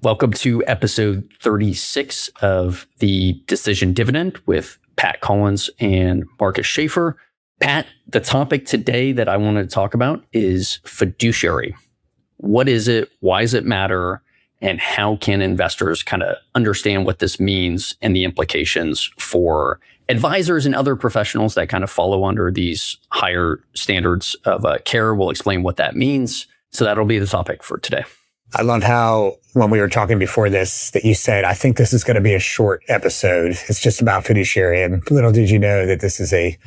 Welcome to episode 36 of the Decision Dividend with Pat Collins and Marcus Schafer. Pat, the topic today that I wanted to talk about is fiduciary. What is it? Why does it matter? And how can investors kind of understand what this means and the implications for advisors and other professionals that kind of follow under these higher standards of care? We'll explain what that means. So that'll be the topic for today. I love how when we were talking before this that you said, I think this is going to be a short episode. It's just about fiduciary. And little did you know that this is a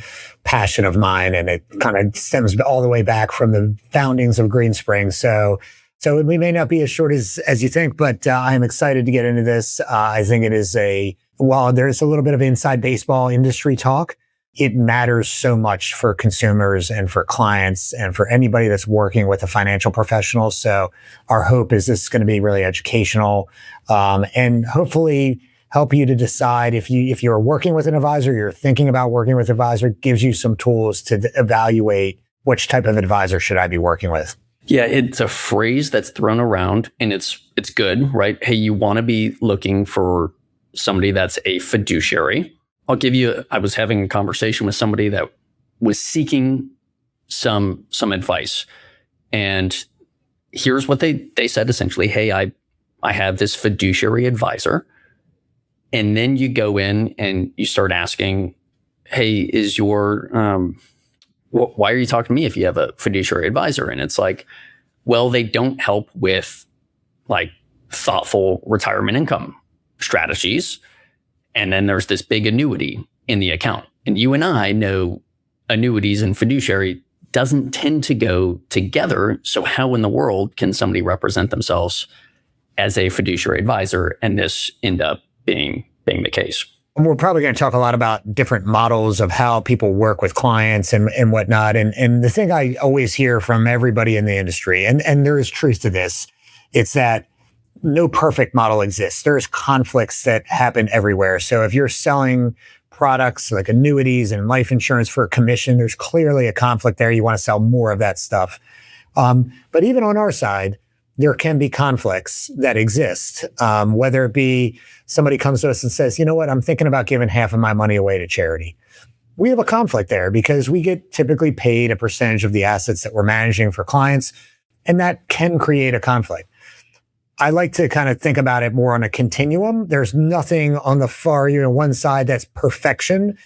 passion of mine, and it kind of stems all the way back from the foundings of Greenspring. So we may not be as short as you think, but I'm excited to get into this. I think it is while there's a little bit of inside baseball industry talk, it matters so much for consumers and for clients and for anybody that's working with a financial professional. So our hope is this is going to be really educational, and hopefully help you to decide if you're working with an advisor, you're thinking about working with an advisor, gives you some tools to evaluate which type of advisor should I be working with. Yeah, it's a phrase that's thrown around, and it's good, right? Hey, you want to be looking for somebody that's a fiduciary. I was having a conversation with somebody that was seeking some advice. And here's what they said essentially, hey, I have this fiduciary advisor. And then you go in and you start asking, hey, is your, why are you talking to me if you have a fiduciary advisor? And it's like, well, they don't help with like thoughtful retirement income strategies. And then there's this big annuity in the account. And you and I know annuities and fiduciary doesn't tend to go together. So how in the world can somebody represent themselves as a fiduciary advisor and this end up being the case? We're probably going to talk a lot about different models of how people work with clients and whatnot. And the thing I always hear from everybody in the industry, and there is truth to this, it's that no perfect model exists. There's conflicts that happen everywhere. So if you're selling products like annuities and life insurance for a commission, there's clearly a conflict there. You want to sell more of that stuff. But even on our side, there can be conflicts that exist. Whether it be somebody comes to us and says, you know what, I'm thinking about giving half of my money away to charity. We have a conflict there because we get typically paid a percentage of the assets that we're managing for clients, and that can create a conflict. I like to kind of think about it more on a continuum. There's nothing on the far, one side that's perfection.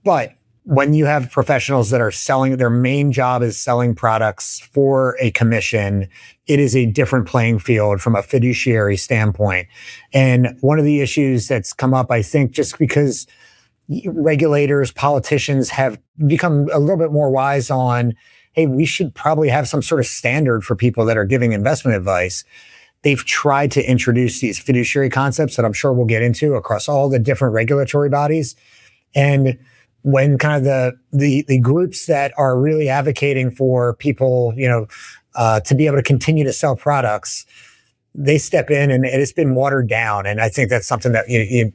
But when you have professionals that are selling, their main job is selling products for a commission, it is a different playing field from a fiduciary standpoint. And one of the issues that's come up, I think, just because regulators, politicians have become a little bit more wise on, hey, we should probably have some sort of standard for people that are giving investment advice. They've tried to introduce these fiduciary concepts that I'm sure we'll get into across all the different regulatory bodies. And when kind of the groups that are really advocating for people, to be able to continue to sell products, they step in and it's been watered down. And I think that's something that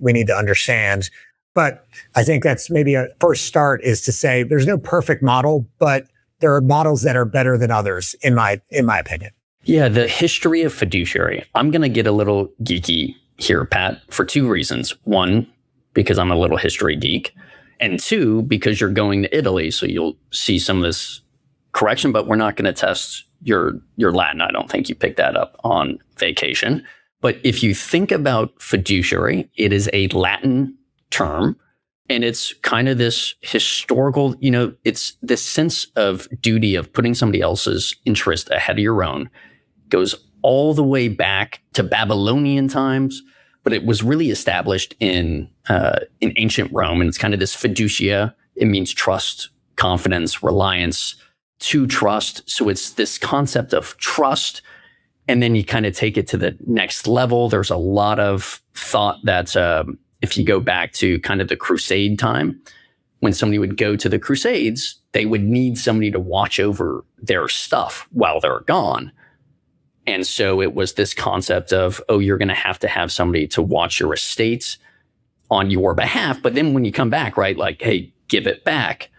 we need to understand. But I think that's maybe a first start is to say there's no perfect model, but there are models that are better than others, in my opinion. Yeah, the history of fiduciary. I'm going to get a little geeky here, Pat, for two reasons. One, because I'm a little history geek. And two, because you're going to Italy, so you'll see some of this correction, but we're not going to test your Latin. I don't think you picked that up on vacation. But if you think about fiduciary, it is a Latin term. And it's kind of this historical, it's this sense of duty of putting somebody else's interest ahead of your own. Goes all the way back to Babylonian times, but it was really established in ancient Rome. And it's kind of this fiducia. It means trust, confidence, reliance, to trust. So it's this concept of trust. And then you kind of take it to the next level. There's a lot of thought that if you go back to kind of the crusade time, when somebody would go to the crusades, they would need somebody to watch over their stuff while they're gone. And so it was this concept of, you're going to have somebody to watch your estates on your behalf. But then when you come back, right, like, hey, give it back.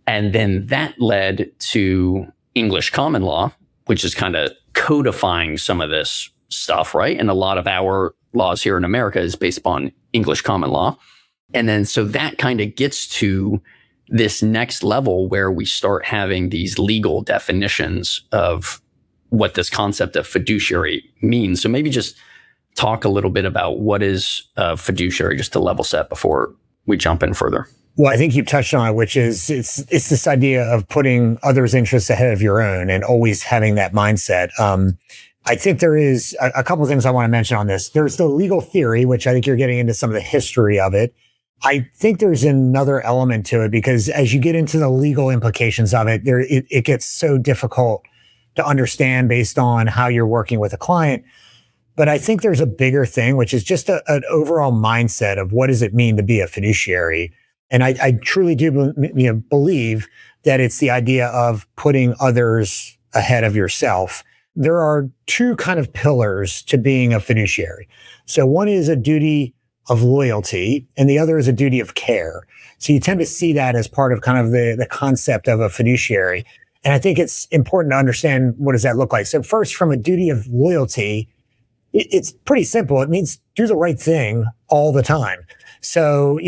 And then that led to English common law, which is kind of codifying some of this stuff, right? And a lot of our laws here in America is based upon English common law. And then so that kind of gets to this next level where we start having these legal definitions of what this concept of fiduciary means. So maybe just talk a little bit about what is a fiduciary, just to level set before we jump in further. Well, I think you touched on it, which is it's this idea of putting others' interests ahead of your own and always having that mindset. I think there is a couple of things I want to mention on this. There's the legal theory, which I think you're getting into some of the history of it. I think there's another element to it because as you get into the legal implications of it, it gets so difficult to understand based on how you're working with a client. But I think there's a bigger thing, which is just an overall mindset of what does it mean to be a fiduciary. And I truly do believe that it's the idea of putting others ahead of yourself. There are two kind of pillars to being a fiduciary. So one is a duty of loyalty and the other is a duty of care. So you tend to see that as part of kind of the concept of a fiduciary. And I think it's important to understand what does that look like. So first, from a duty of loyalty, it's pretty simple. It means do the right thing all the time. So,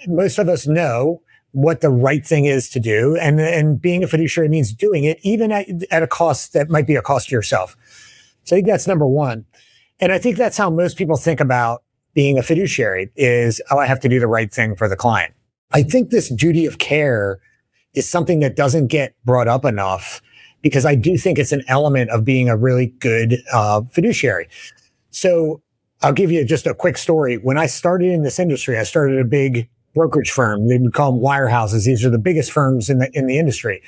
most of us know what the right thing is to do. And being a fiduciary means doing it even at a cost that might be a cost to yourself. So I think that's number one. And I think that's how most people think about being a fiduciary is, I have to do the right thing for the client. I think this duty of care is something that doesn't get brought up enough because I do think it's an element of being a really good fiduciary. So I'll give you just a quick story. When I started in this industry, I started a big brokerage firm. They would call them wirehouses. These are the biggest firms in the industry.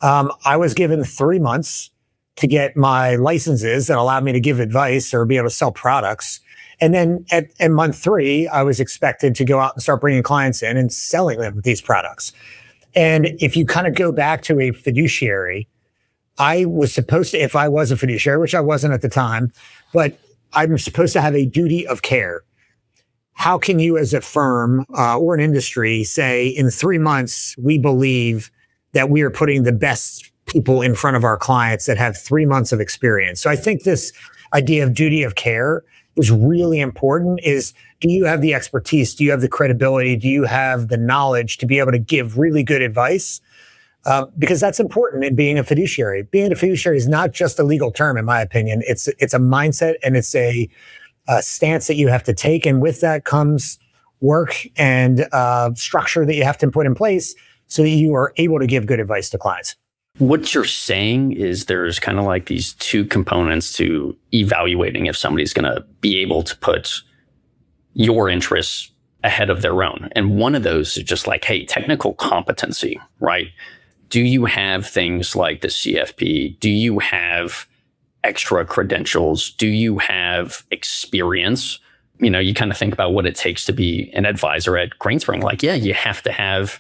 I was given 3 months to get my licenses that allowed me to give advice or be able to sell products. And then at month 3, I was expected to go out and start bringing clients in and selling them these products. And if you kind of go back to a fiduciary, I was supposed to, if I was a fiduciary, which I wasn't at the time, but I'm supposed to have a duty of care. How can you as a firm or an industry say in 3 months, we believe that we are putting the best people in front of our clients that have 3 months of experience? So I think this idea of duty of care is really important. Is, do you have the expertise? Do you have the credibility? Do you have the knowledge to be able to give really good advice? Because that's important in being a fiduciary. Being a fiduciary is not just a legal term, in my opinion. It's a mindset and it's a stance that you have to take. And with that comes work and structure that you have to put in place so that you are able to give good advice to clients. What you're saying is there's kind of like these two components to evaluating if somebody's going to be able to put your interests ahead of their own. And one of those is just like, hey, technical competency, right? Do you have things like the CFP? Do you have extra credentials? Do you have experience? You kind of think about what it takes to be an advisor at Greenspring. Like, yeah, you have to have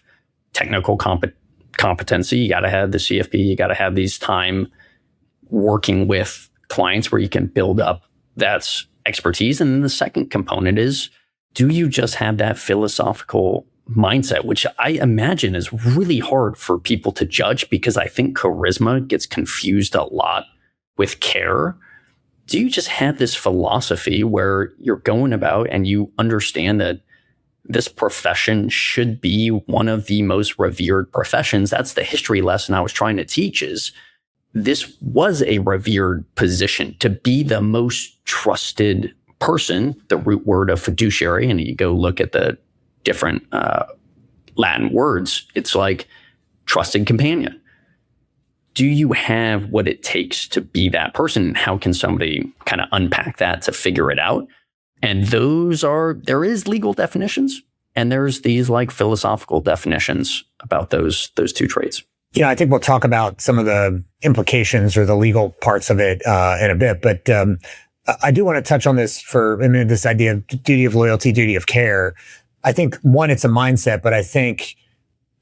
technical competency. You got to have the CFP. You got to have these time working with clients where you can build up that expertise. And then the second component is, do you just have that philosophical mindset, which I imagine is really hard for people to judge because I think charisma gets confused a lot with care. Do you just have this philosophy where you're going about and you understand that this profession should be one of the most revered professions? That's the history lesson I was trying to teach, is this was a revered position to be the most trusted person, the root word of fiduciary. And you go look at the different Latin words, it's like trusted companion. Do you have what it takes to be that person? How can somebody kind of unpack that to figure it out? And there is legal definitions and there's these like philosophical definitions about those two traits. I think we'll talk about some of the implications or the legal parts of it in a bit, but I do want to touch on this for a minute, this idea of duty of loyalty, duty of care. I think one, it's a mindset, but I think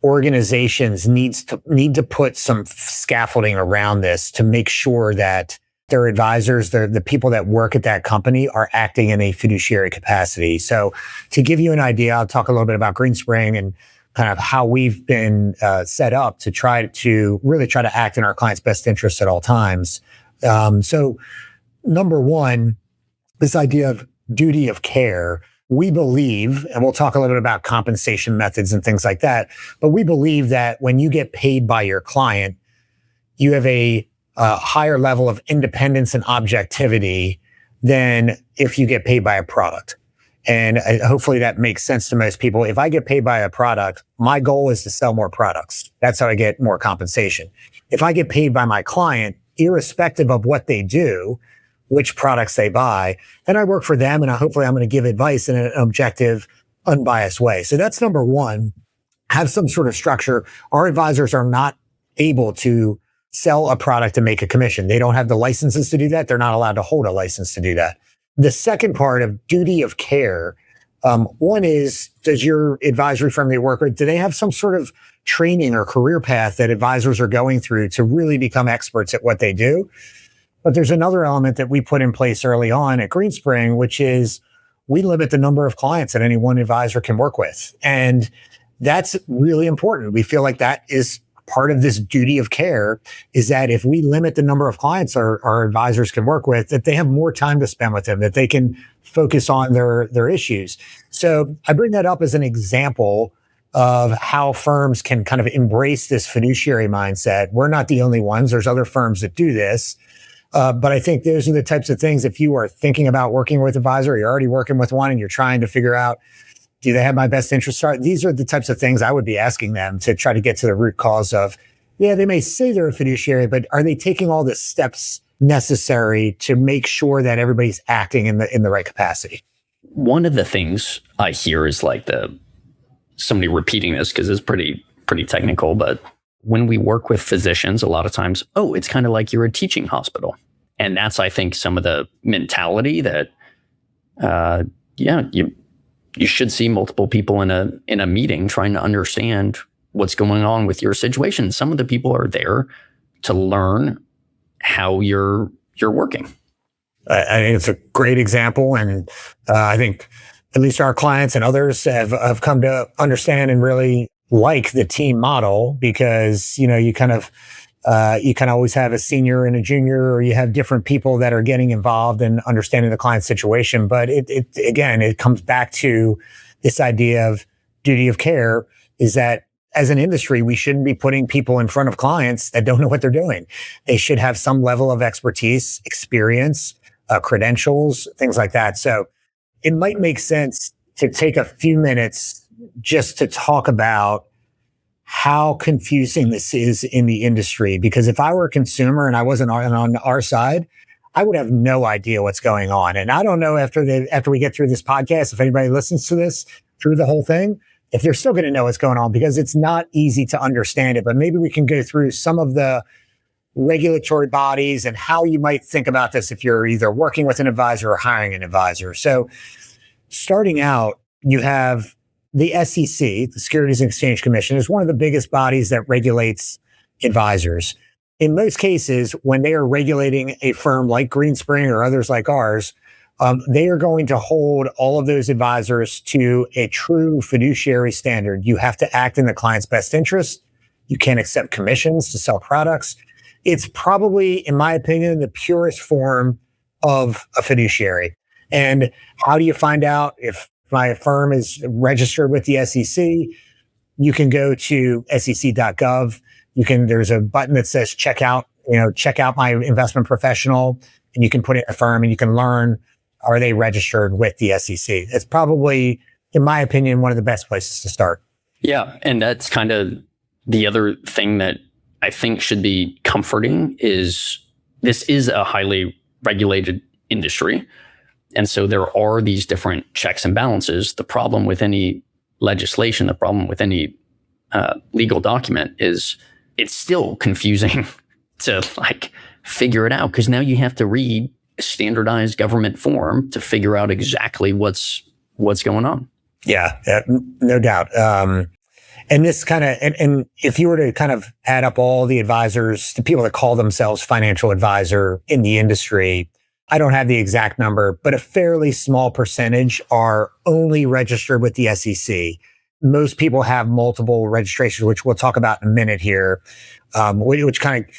organizations need to put some scaffolding around this to make sure that their advisors, the people that work at that company, are acting in a fiduciary capacity. So to give you an idea, I'll talk a little bit about Greenspring and kind of how we've been set up to really try to act in our clients' best interests at all times. So number one, this idea of duty of care, we believe, and we'll talk a little bit about compensation methods and things like that, but we believe that when you get paid by your client, you have a higher level of independence and objectivity than if you get paid by a product. And hopefully that makes sense to most people. If I get paid by a product, my goal is to sell more products. That's how I get more compensation. If I get paid by my client, irrespective of what they do, which products they buy, then I work for them, and hopefully I'm going to give advice in an objective, unbiased way. So that's number one. Have some sort of structure. Our advisors are not able to sell a product and make a commission. They don't have the licenses to do that. They're not allowed to hold a license to do that. The second part of duty of care, one is, does your advisory firm they work with, do they have some sort of training or career path that advisors are going through to really become experts at what they do? But there's another element that we put in place early on at Greenspring, which is we limit the number of clients that any one advisor can work with. And that's really important. We feel like that is part of this duty of care, is that if we limit the number of clients our advisors can work with, that they have more time to spend with them, that they can focus on their issues. So I bring that up as an example of how firms can kind of embrace this fiduciary mindset. We're not the only ones. There's other firms that do this. But I think those are the types of things, if you are thinking about working with an advisor, you're already working with one and you're trying to figure out, do they have my best interest? These are the types of things I would be asking them to try to get to the root cause of, yeah, they may say they're a fiduciary, but are they taking all the steps necessary to make sure that everybody's acting in the right capacity? One of the things I hear is like somebody repeating this because it's pretty technical, but when we work with physicians, a lot of times, it's kind of like you're a teaching hospital. And that's, I think, some of the mentality that, you should see multiple people in a meeting trying to understand what's going on with your situation. Some of the people are there to learn how you're working. I think it's a great example. And I think at least our clients and others have come to understand and really like the team model, because, you kind of always have a senior and a junior, or you have different people that are getting involved in understanding the client's situation. But it comes back to this idea of duty of care, is that as an industry, we shouldn't be putting people in front of clients that don't know what they're doing. They should have some level of expertise, experience, credentials, things like that. So it might make sense to take a few minutes just to talk about how confusing this is in the industry. Because if I were a consumer and I wasn't on our side, I would have no idea what's going on. And I don't know after we get through this podcast, if anybody listens to this through the whole thing, if they're still going to know what's going on, because it's not easy to understand it. But maybe we can go through some of the regulatory bodies and how you might think about this if you're either working with an advisor or hiring an advisor. So starting out, you have the SEC, the Securities and Exchange Commission, is one of the biggest bodies that regulates advisors. In most cases, when they are regulating a firm like Greenspring or others like ours, they are going to hold all of those advisors to a true fiduciary standard. You have to act in the client's best interest. You can't accept commissions to sell products. It's probably, in my opinion, the purest form of a fiduciary. And how do you find out if my firm is registered with the SEC? You can go to sec.gov. There's a button that says check out my investment professional, and you can put in a firm and you can learn, are they registered with the SEC? It's probably, in my opinion, one of the best places to start. Yeah. And that's kind of the other thing that I think should be comforting, is this is a highly regulated industry. And so there are these different checks and balances. The problem with any legislation, the problem with any legal document is it's still confusing to figure it out, because now you have to read a standardized government form to figure out exactly what's going on. Yeah, no doubt. And this kind of, and if you were to kind of add up all the advisors, the people that call themselves financial advisor in the industry, I don't have the exact number, but a fairly small percentage are only registered with the SEC. Most people have multiple registrations, which we'll talk about in a minute here, which kind of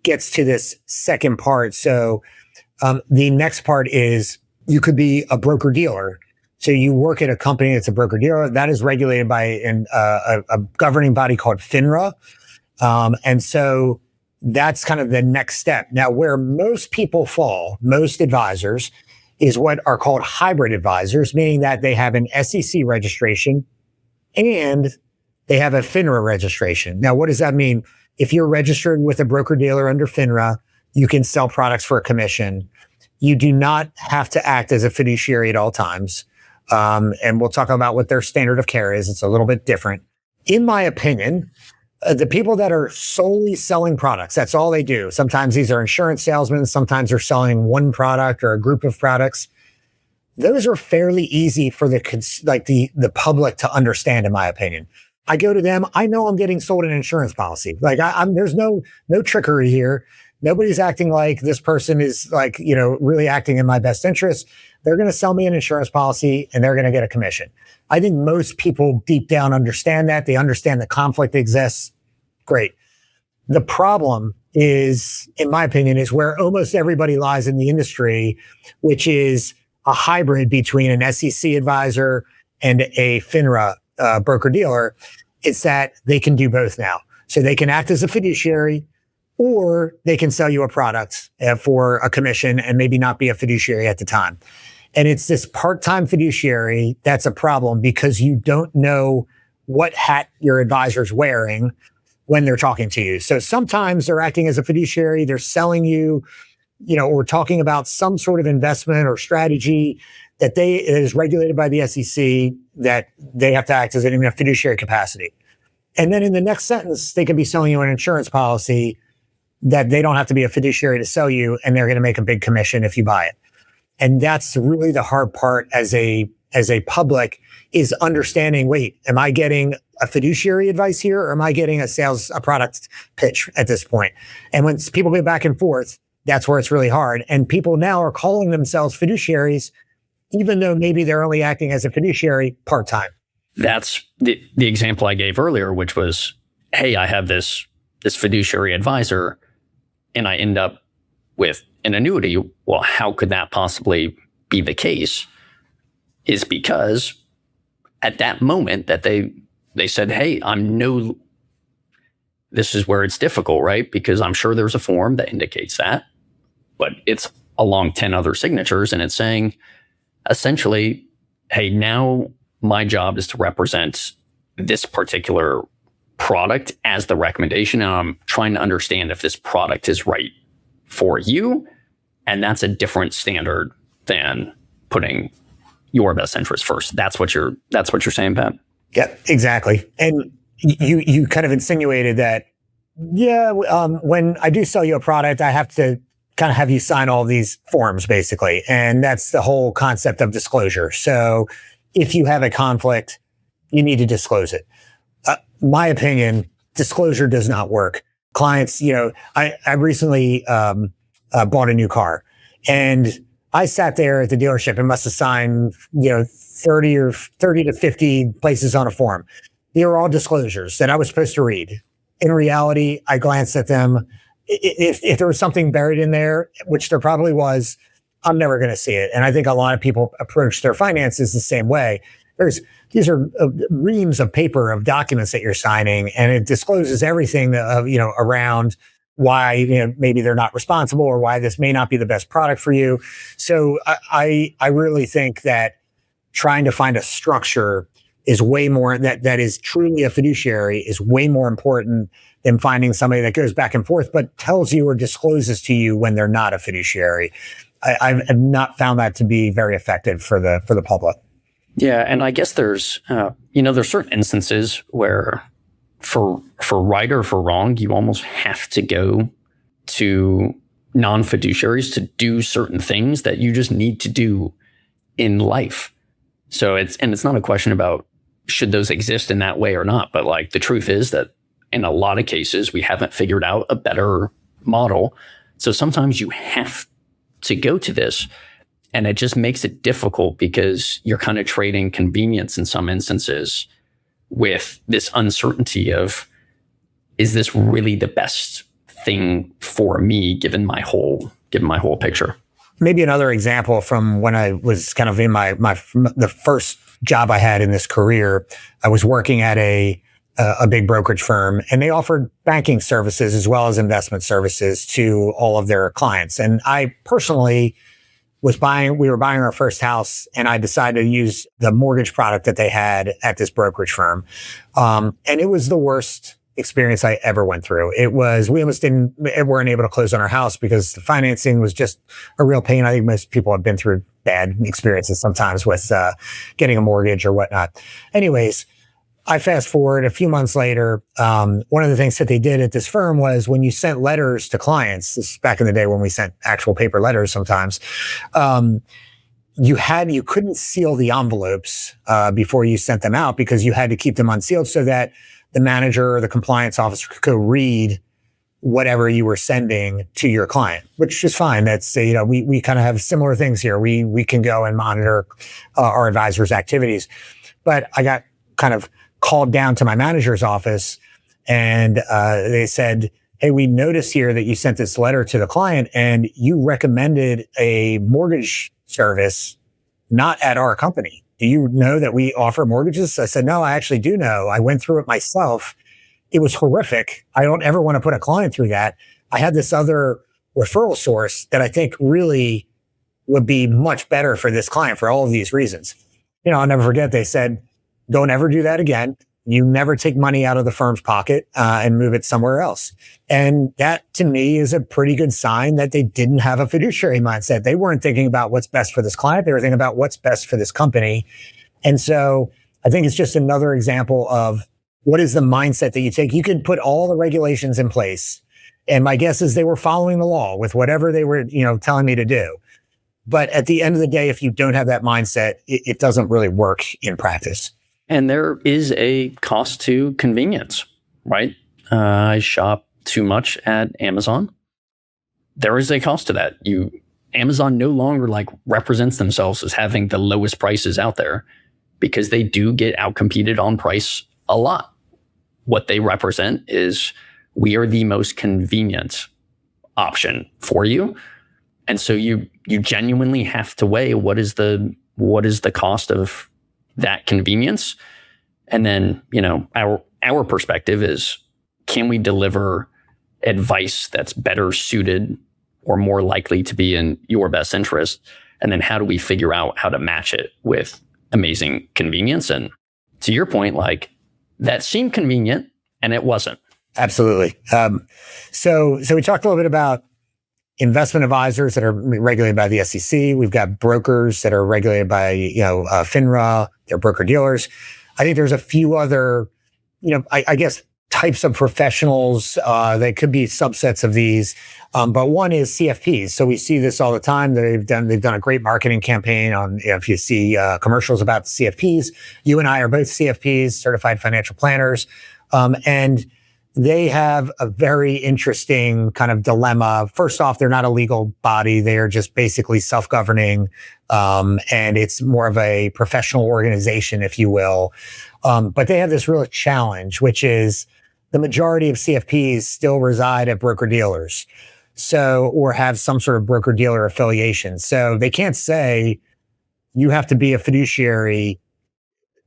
gets to this second part. So the next part is, you could be a broker dealer. So you work at a company that's a broker dealer that is regulated by a governing body called FINRA. And so that's kind of the next step. Now, where most people fall, most advisors, is what are called hybrid advisors, meaning that they have an SEC registration and they have a FINRA registration. Now, what does that mean? If you're registered with a broker dealer under FINRA, you can sell products for a commission. You do not have to act as a fiduciary at all times. And we'll talk about what their standard of care is. It's a little bit different. In my opinion, the people that are solely selling products, that's all they do. Sometimes these are insurance salesmen. Sometimes they're selling one product or a group of products. Those are fairly easy for the public to understand, in my opinion. I go to them. I know I'm getting sold an insurance policy. Like there's no trickery here. Nobody's acting like this person is really acting in my best interest. They're going to sell me an insurance policy and they're going to get a commission. I think most people deep down understand that. They understand the conflict exists. Great. The problem is, in my opinion, is where almost everybody lies in the industry, which is a hybrid between an SEC advisor and a FINRA broker dealer. It's that they can do both now. So they can act as a fiduciary, or they can sell you a product for a commission and maybe not be a fiduciary at the time. And it's this part-time fiduciary that's a problem because you don't know what hat your advisor's wearing when they're talking to you. So sometimes they're acting as a fiduciary, they're selling you, or talking about some sort of investment or strategy that is regulated by the SEC, that they have to act as in a fiduciary capacity. And then in the next sentence, they can be selling you an insurance policy that they don't have to be a fiduciary to sell you, and they're going to make a big commission if you buy it. And that's really the hard part as a public, is understanding, wait, am I getting a fiduciary advice here, or am I getting a product pitch at this point? And when people go back and forth, that's where it's really hard. And people now are calling themselves fiduciaries, even though maybe they're only acting as a fiduciary part-time. That's the example I gave earlier, which was, hey, I have this fiduciary advisor and I end up with an annuity. Well, how could that possibly be the case? Is because at that moment that they said, hey, this is where it's difficult, right? Because I'm sure there's a form that indicates that, but it's along 10 other signatures and it's saying essentially, hey, now my job is to represent this particular product as the recommendation, and I'm trying to understand if this product is right for you. And that's a different standard than putting your best interest first. That's what you're saying, Pat? Yeah, exactly. And you kind of insinuated that, when I do sell you a product, I have to kind of have you sign all these forms, basically. And that's the whole concept of disclosure. So if you have a conflict, you need to disclose it. My opinion, disclosure does not work. Clients, I recently bought a new car, and I sat there at the dealership and must have signed, 30 to 50 places on a form. They were all disclosures that I was supposed to read. In reality, I glanced at them. If there was something buried in there, which there probably was, I'm never going to see it. And I think a lot of people approach their finances the same way. These are reams of paper of documents that you're signing, and it discloses everything around why maybe they're not responsible, or why this may not be the best product for you. So I really think that trying to find a structure is way more that is truly a fiduciary is way more important than finding somebody that goes back and forth but tells you or discloses to you when they're not a fiduciary. I've not found that to be very effective for the public. Yeah, and I guess there's certain instances where for right or for wrong, you almost have to go to non-fiduciaries to do certain things that you just need to do in life. So it's not a question about should those exist in that way or not, but like the truth is that in a lot of cases, we haven't figured out a better model. So sometimes you have to go to this. And it just makes it difficult because you're kind of trading convenience in some instances with this uncertainty of, is this really the best thing for me given my whole picture? maybe another example from when I was kind of in the first job I had in this career. I was working at a big brokerage firm, and they offered banking services as well as investment services to all of their clients. And I personally we were buying our first house, and I decided to use the mortgage product that they had at this brokerage firm. And it was the worst experience I ever went through. We almost weren't able to close on our house because the financing was just a real pain. I think most people have been through bad experiences sometimes with getting a mortgage or whatnot. Anyways, I fast forward a few months later. One of the things that they did at this firm was when you sent letters to clients, this is back in the day when we sent actual paper letters sometimes, you couldn't seal the envelopes before you sent them out because you had to keep them unsealed so that the manager or the compliance officer could go read whatever you were sending to your client, which is fine. That's, we kind of have similar things here. We can go and monitor our advisors' activities. But I got kind of called down to my manager's office, and they said, hey, we noticed here that you sent this letter to the client and you recommended a mortgage service not at our company. Do you know that we offer mortgages? I said, no, I actually do know. I went through it myself. It was horrific. I don't ever want to put a client through that. I had this other referral source that I think really would be much better for this client for all of these reasons. I'll never forget, they said, don't ever do that again. You never take money out of the firm's pocket and move it somewhere else. And that, to me, is a pretty good sign that they didn't have a fiduciary mindset. They weren't thinking about what's best for this client. They were thinking about what's best for this company. And so I think it's just another example of what is the mindset that you take. You can put all the regulations in place. And my guess is they were following the law with whatever they were, telling me to do. But at the end of the day, if you don't have that mindset, it doesn't really work in practice. And there is a cost to convenience, right? I shop too much at Amazon. There is a cost to that. Amazon no longer represents themselves as having the lowest prices out there because they do get outcompeted on price a lot. What they represent is we are the most convenient option for you. And so you genuinely have to weigh what is the cost of that convenience. And then, our perspective is, can we deliver advice that's better suited or more likely to be in your best interest? And then how do we figure out how to match it with amazing convenience? And to your point, that seemed convenient and it wasn't. Absolutely. So we talked a little bit about investment advisors that are regulated by the SEC. We've got brokers that are regulated by, FINRA, they're broker dealers. I think there's a few other, I guess, types of professionals that could be subsets of these. But one is CFPs. So we see this all the time. They've done a great marketing campaign on, if you see commercials about the CFPs. You and I are both CFPs, certified financial planners. And they have a very interesting kind of dilemma. First off, they're not a legal body. They are just basically self-governing. And it's more of a professional organization, if you will. But they have this real challenge, which is the majority of CFPs still reside at broker-dealers. Or have some sort of broker-dealer affiliation. So they can't say you have to be a fiduciary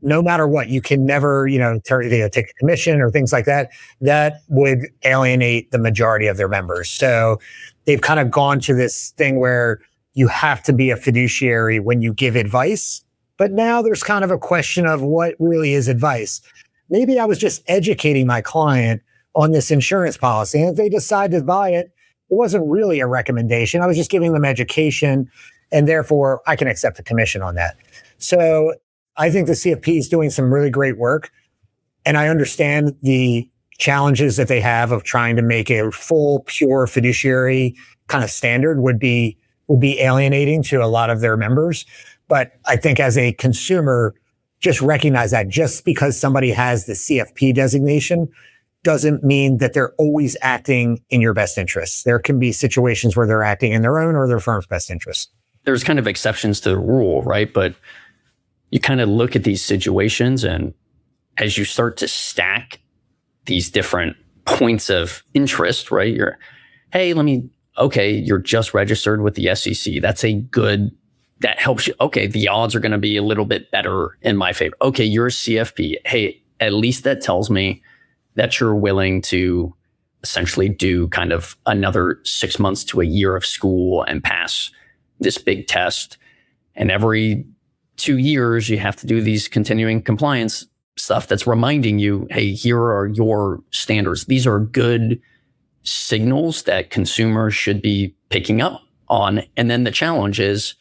no matter what. You can never, take a commission or things like that. That would alienate the majority of their members. So they've kind of gone to this thing where you have to be a fiduciary when you give advice. But now there's kind of a question of what really is advice. Maybe I was just educating my client on this insurance policy. And if they decide to buy it, it wasn't really a recommendation. I was just giving them education. And therefore, I can accept a commission on that. So I think the CFP is doing some really great work. And I understand the challenges that they have of trying to make a full, pure fiduciary kind of standard would be alienating to a lot of their members. But I think as a consumer, just recognize that just because somebody has the CFP designation doesn't mean that they're always acting in your best interests. There can be situations where they're acting in their own or their firm's best interests. There's kind of exceptions to the rule, right? But you kind of look at these situations, and as you start to stack these different points of interest, right? Hey, okay, you're just registered with the SEC. That helps you. Okay, the odds are going to be a little bit better in my favor. Okay, you're a CFP. Hey, at least that tells me that you're willing to essentially do kind of another 6 months to a year of school and pass this big test. And every 2 years, you have to do these continuing compliance stuff that's reminding you, hey, here are your standards. These are good signals that consumers should be picking up on. And then the challenge is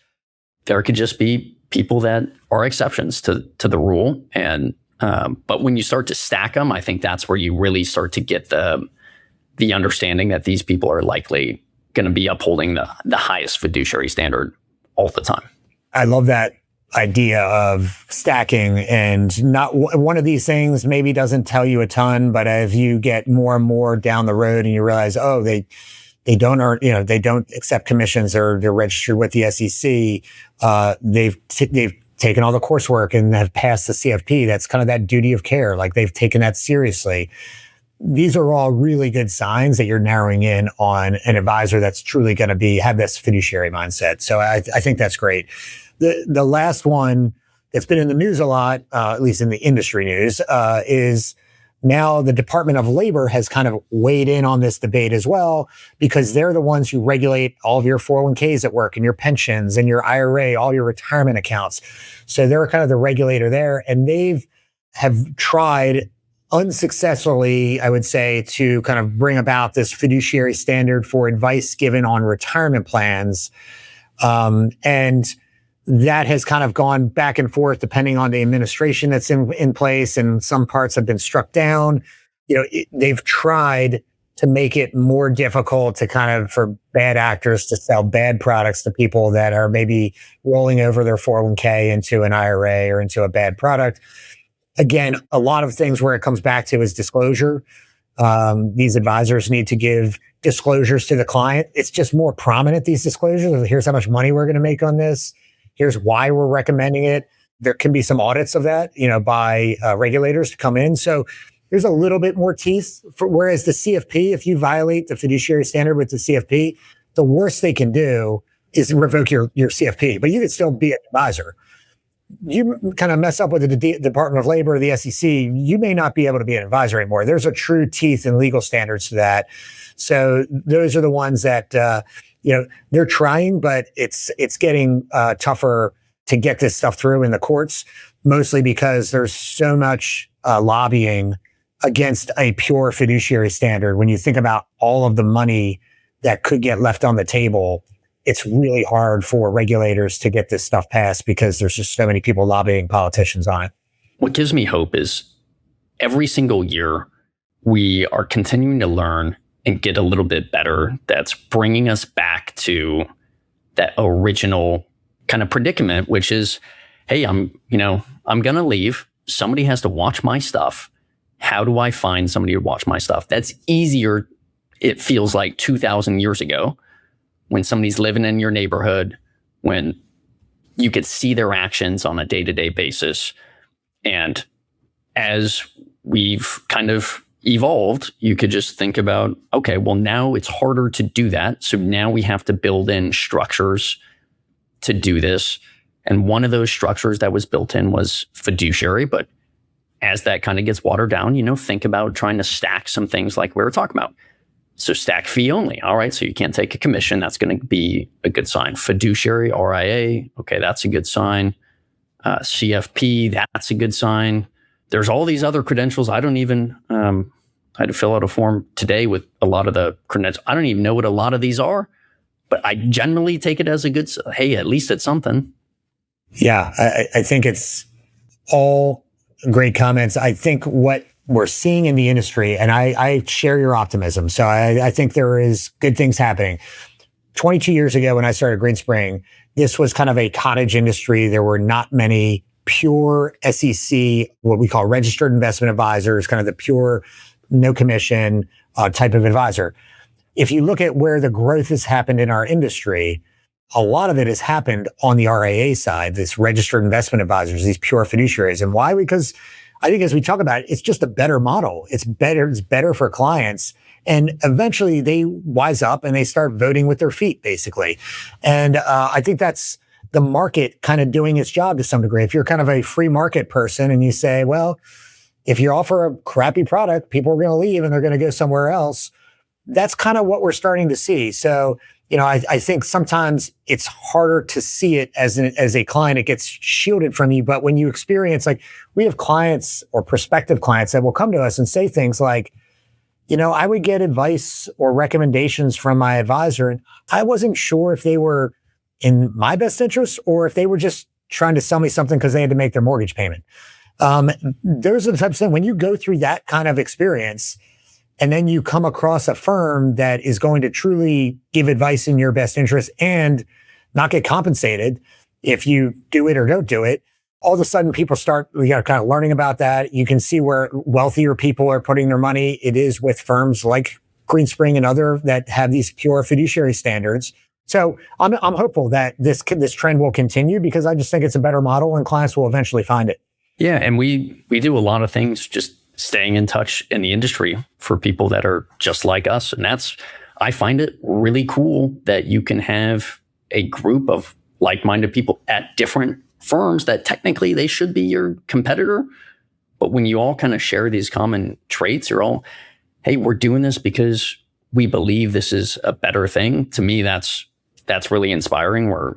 there could just be people that are exceptions to the rule. And but when you start to stack them, I think that's where you really start to get the understanding that these people are likely going to be upholding the highest fiduciary standard all the time. I love that idea of stacking, and not one of these things maybe doesn't tell you a ton, but as you get more and more down the road and you realize, oh, they don't earn, they don't accept commissions, or they're registered with the SEC. They've taken all the coursework and have passed the CFP. That's kind of that duty of care. Like, they've taken that seriously. These are all really good signs that you're narrowing in on an advisor that's truly going to have this fiduciary mindset. So I think that's great. The last one that's been in the news a lot, at least in the industry news, is now the Department of Labor has kind of weighed in on this debate as well, because they're the ones who regulate all of your 401ks at work and your pensions and your IRA, all your retirement accounts. So they're kind of the regulator there, and have tried unsuccessfully, I would say, to kind of bring about this fiduciary standard for advice given on retirement plans. And that has kind of gone back and forth depending on the administration that's in place, and some parts have been struck down. They've tried to make it more difficult for bad actors to sell bad products to people that are maybe rolling over their 401k into an IRA or into a bad product. Again, a lot of things where it comes back to is disclosure. These advisors need to give disclosures to the client. It's just more prominent, these disclosures. Here's how much money we're going to make on this. Here's why we're recommending it. There can be some audits of that, by regulators to come in. So there's a little bit more teeth. Whereas the CFP, if you violate the fiduciary standard with the CFP, the worst they can do is revoke your CFP, but you could still be an advisor. You kind of mess up with the Department of Labor or the SEC, you may not be able to be an advisor anymore. There's a true teeth and legal standards to that. So those are the ones that, they're trying, but it's getting tougher to get this stuff through in the courts, mostly because there's so much lobbying against a pure fiduciary standard. When you think about all of the money that could get left on the table, it's really hard for regulators to get this stuff passed because there's just so many people lobbying politicians on it. What gives me hope is every single year we are continuing to learn and get a little bit better. That's bringing us back to that original kind of predicament, which is, hey, I'm going to leave. Somebody has to watch my stuff. How do I find somebody to watch my stuff? That's easier, it feels like, 2,000 years ago, when somebody's living in your neighborhood, when you could see their actions on a day-to-day basis. And as we've kind of evolved, you could just think about, okay, well, now it's harder to do that. So now we have to build in structures to do this. And one of those structures that was built in was fiduciary. But as that kind of gets watered down, think about trying to stack some things like we were talking about. So stack fee only. All right. So you can't take a commission. That's going to be a good sign. Fiduciary, RIA. Okay. That's a good sign. CFP. That's a good sign. There's all these other credentials. I don't even, I had to fill out a form today with a lot of the credentials. I don't even know what a lot of these are, but I generally take it as a good, hey, at least it's something. Yeah. I think it's all great comments. I think what we're seeing in the industry, and I share your optimism. So I think there is good things happening. 22 years ago, when I started Greenspring, this was kind of a cottage industry. There were not many pure SEC, what we call registered investment advisors, kind of the pure no commission type of advisor. If you look at where the growth has happened in our industry, a lot of it has happened on the RIA side, this registered investment advisors, these pure fiduciaries. And why? Because I think as we talk about it, it's just a better model. It's better for clients. And eventually they wise up and they start voting with their feet, basically. And I think that's the market kind of doing its job to some degree. If you're kind of a free market person and you say, well, if you offer a crappy product, people are going to leave and they're going to go somewhere else. That's kind of what we're starting to see. So, I think sometimes it's harder to see it as a client. It gets shielded from you. But when you experience, like, we have clients or prospective clients that will come to us and say things like, I would get advice or recommendations from my advisor, and I wasn't sure if they were in my best interest or if they were just trying to sell me something because they had to make their mortgage payment. There's the type of thing when you go through that kind of experience, and then you come across a firm that is going to truly give advice in your best interest and not get compensated if you do it or don't do it. All of a sudden, people start kind of learning about that. You can see where wealthier people are putting their money. It is with firms like Greenspring and other that have these pure fiduciary standards. So I'm hopeful that this trend will continue, because I just think it's a better model and clients will eventually find it. Yeah, and we do a lot of things just staying in touch in the industry for people that are just like us. And I find it really cool that you can have a group of like-minded people at different firms that technically they should be your competitor. But when you all kind of share these common traits, you're all, hey, we're doing this because we believe this is a better thing. To me, that's really inspiring, where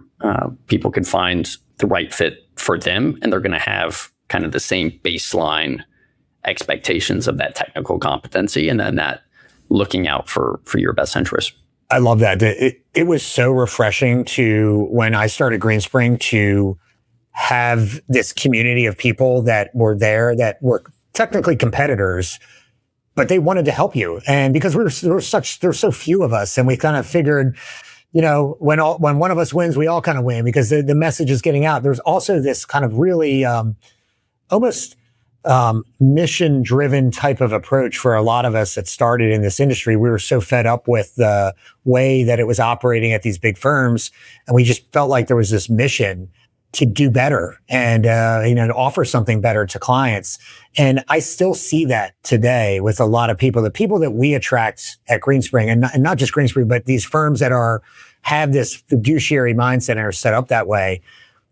people can find the right fit for them, and they're going to have kind of the same baseline expectations of that technical competency, and then that looking out for your best interest. I love that. It was so refreshing when I started Greenspring, to have this community of people that were there that were technically competitors, but they wanted to help you. And because there were so few of us, and we kind of figured, when one of us wins, we all kind of win, because the message is getting out. There's also this kind of really almost mission-driven type of approach for a lot of us that started in this industry. We were so fed up with the way that it was operating at these big firms, and we just felt like there was this mission to do better and to offer something better to clients. And I still see that today with a lot of people. The people that we attract at Greenspring, and not just Greenspring, but these firms that have this fiduciary mindset and are set up that way,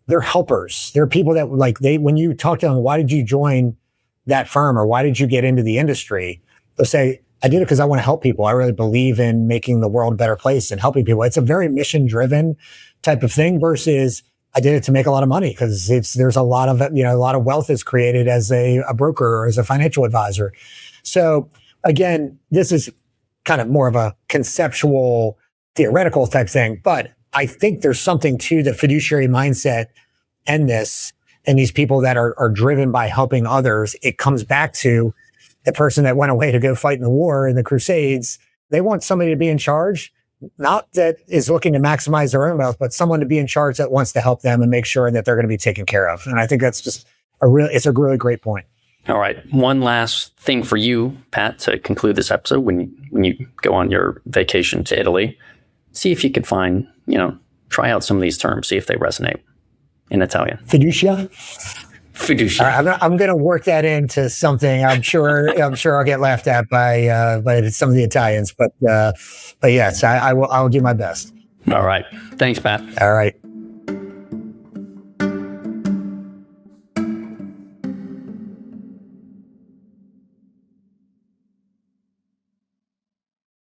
they're helpers. They're people that, when you talk to them, why did you join that firm, or why did you get into the industry? They'll say, I did it because I want to help people. I really believe in making the world a better place and helping people. It's a very mission-driven type of thing, versus I did it to make a lot of money, because there's a lot of wealth is created as a broker or as a financial advisor. So again, this is kind of more of a conceptual, theoretical type thing, but I think there's something to the fiduciary mindset and these people that are driven by helping others. It comes back to the person that went away to go fight in the war in the Crusades. They want somebody to be in charge, not that is looking to maximize their own wealth, but someone to be in charge that wants to help them and make sure that they're going to be taken care of. And I think that's just it's a really great point. All right. One last thing for you, Pat, to conclude this episode. When you go on your vacation to Italy, see if you could find, try out some of these terms, see if they resonate in Italian. Fiducia? Fiducia. All right, I'm going to work that into something. I'm sure I'll get laughed at by some of the Italians, but yes, I'll do my best. All right. Thanks, Pat. All right.